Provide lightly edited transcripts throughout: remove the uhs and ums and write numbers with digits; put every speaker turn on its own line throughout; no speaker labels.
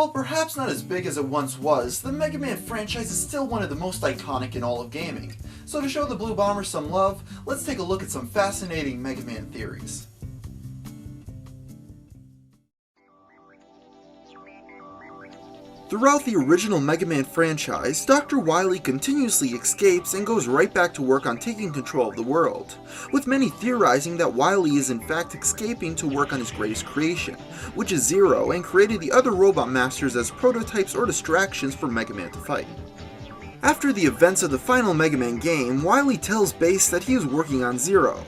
While perhaps not as big as it once was, the Mega Man franchise is still one of the most iconic in all of gaming. So to show the Blue Bombers some love, let's take a look at some fascinating Mega Man theories. Throughout the original Mega Man franchise, Dr. Wily continuously escapes and goes right back to work on taking control of the world, with many theorizing that Wily is in fact escaping to work on his greatest creation, which is Zero, and created the other Robot Masters as prototypes or distractions for Mega Man to fight. After the events of the final Mega Man game, Wily tells Bass that he is working on Zero.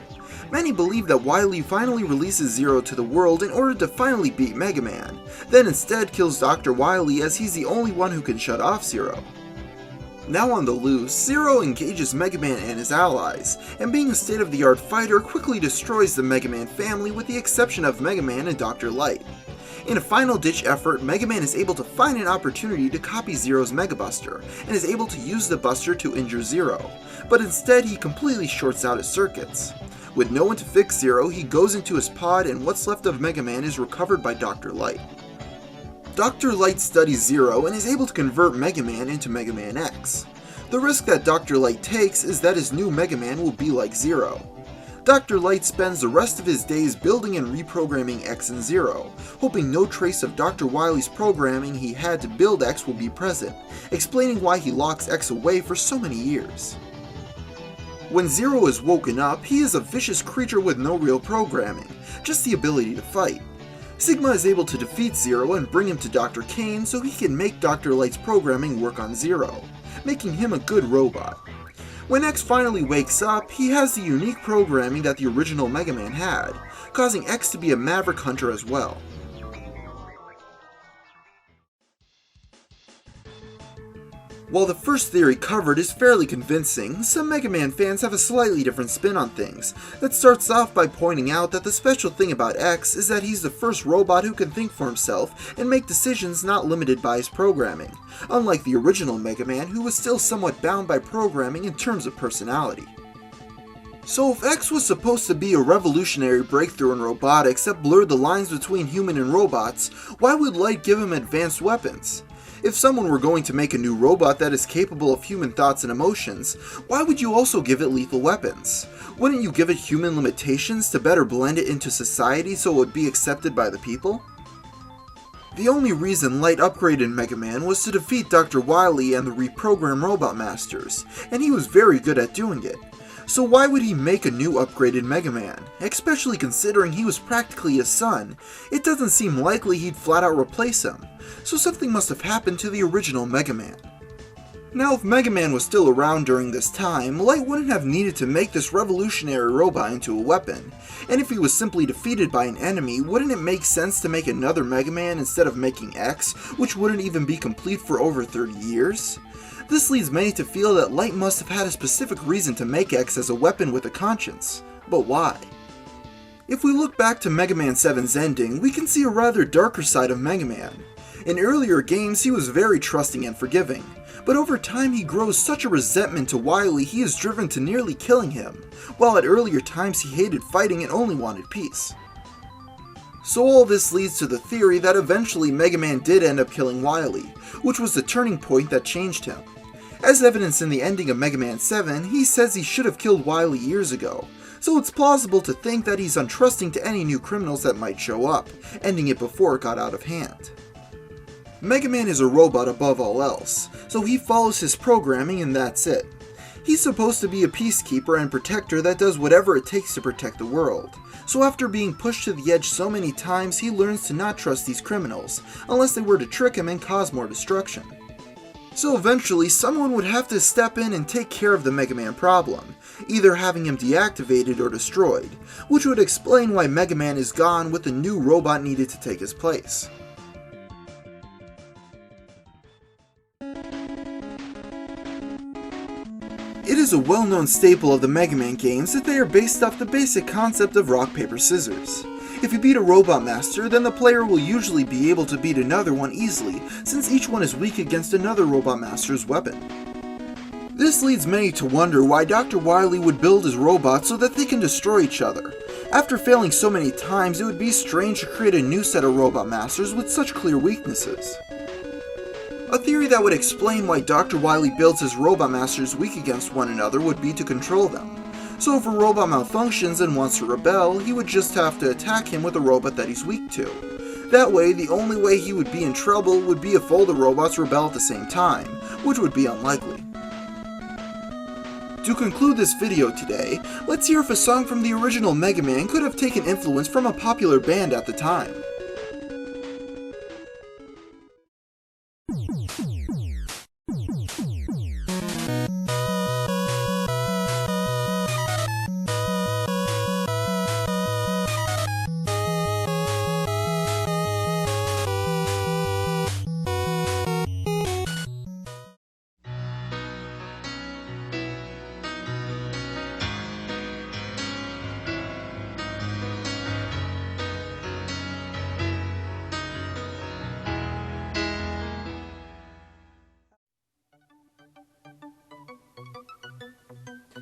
Many believe that Wily finally releases Zero to the world in order to finally beat Mega Man, then instead kills Dr. Wily as he's the only one who can shut off Zero. Now on the loose, Zero engages Mega Man and his allies, and being a state-of-the-art fighter quickly destroys the Mega Man family with the exception of Mega Man and Dr. Light. In a final-ditch effort, Mega Man is able to find an opportunity to copy Zero's Mega Buster, and is able to use the Buster to injure Zero, but instead he completely shorts out his circuits. With no one to fix Zero, he goes into his pod and what's left of Mega Man is recovered by Dr. Light. Dr. Light studies Zero and is able to convert Mega Man into Mega Man X. The risk that Dr. Light takes is that his new Mega Man will be like Zero. Dr. Light spends the rest of his days building and reprogramming X and Zero, hoping no trace of Dr. Wily's programming he had to build X will be present, explaining why he locks X away for so many years. When Zero is woken up, he is a vicious creature with no real programming, just the ability to fight. Sigma is able to defeat Zero and bring him to Dr. Kane so he can make Dr. Light's programming work on Zero, making him a good robot. When X finally wakes up, he has the unique programming that the original Mega Man had, causing X to be a Maverick Hunter as well. While the first theory covered is fairly convincing, some Mega Man fans have a slightly different spin on things, that starts off by pointing out that the special thing about X is that he's the first robot who can think for himself and make decisions not limited by his programming, unlike the original Mega Man who was still somewhat bound by programming in terms of personality. So if X was supposed to be a revolutionary breakthrough in robotics that blurred the lines between human and robots, why would Light give him advanced weapons? If someone were going to make a new robot that is capable of human thoughts and emotions, why would you also give it lethal weapons? Wouldn't you give it human limitations to better blend it into society so it would be accepted by the people? The only reason Light upgraded Mega Man was to defeat Dr. Wily and the reprogrammed Robot Masters, and he was very good at doing it. So why would he make a new upgraded Mega Man? Especially considering he was practically his son, it doesn't seem likely he'd flat out replace him, so something must have happened to the original Mega Man. Now if Mega Man was still around during this time, Light wouldn't have needed to make this revolutionary robot into a weapon, and if he was simply defeated by an enemy, wouldn't it make sense to make another Mega Man instead of making X, which wouldn't even be complete for over 30 years? This leads many to feel that Light must have had a specific reason to make X as a weapon with a conscience, but why? If we look back to Mega Man 7's ending, we can see a rather darker side of Mega Man. In earlier games he was very trusting and forgiving, but over time he grows such a resentment to Wily he is driven to nearly killing him, while at earlier times he hated fighting and only wanted peace. So all this leads to the theory that eventually Mega Man did end up killing Wily, which was the turning point that changed him. As evidenced in the ending of Mega Man 7, he says he should have killed Wily years ago, so it's plausible to think that he's untrusting to any new criminals that might show up, ending it before it got out of hand. Mega Man is a robot above all else, so he follows his programming and that's it. He's supposed to be a peacekeeper and protector that does whatever it takes to protect the world, so after being pushed to the edge so many times he learns to not trust these criminals, unless they were to trick him and cause more destruction. So eventually someone would have to step in and take care of the Mega Man problem, either having him deactivated or destroyed, which would explain why Mega Man is gone with a new robot needed to take his place. It is a well-known staple of the Mega Man games that they are based off the basic concept of rock, paper, scissors. If you beat a Robot Master, then the player will usually be able to beat another one easily, since each one is weak against another Robot Master's weapon. This leads many to wonder why Dr. Wily would build his robots so that they can destroy each other. After failing so many times, it would be strange to create a new set of Robot Masters with such clear weaknesses. A theory that would explain why Dr. Wily builds his Robot Masters weak against one another would be to control them. So if a robot malfunctions and wants to rebel, he would just have to attack him with a robot that he's weak to. That way, the only way he would be in trouble would be if all the robots rebel at the same time, which would be unlikely. To conclude this video today, let's hear if a song from the original Mega Man could have taken influence from a popular band at the time.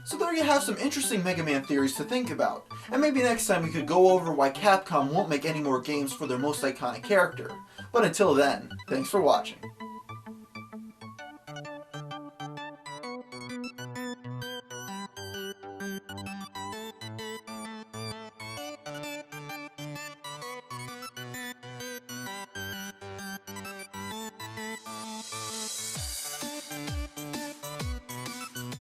So there you have some interesting Mega Man theories to think about, and maybe next time we could go over why Capcom won't make any more games for their most iconic character. But until then, thanks for watching.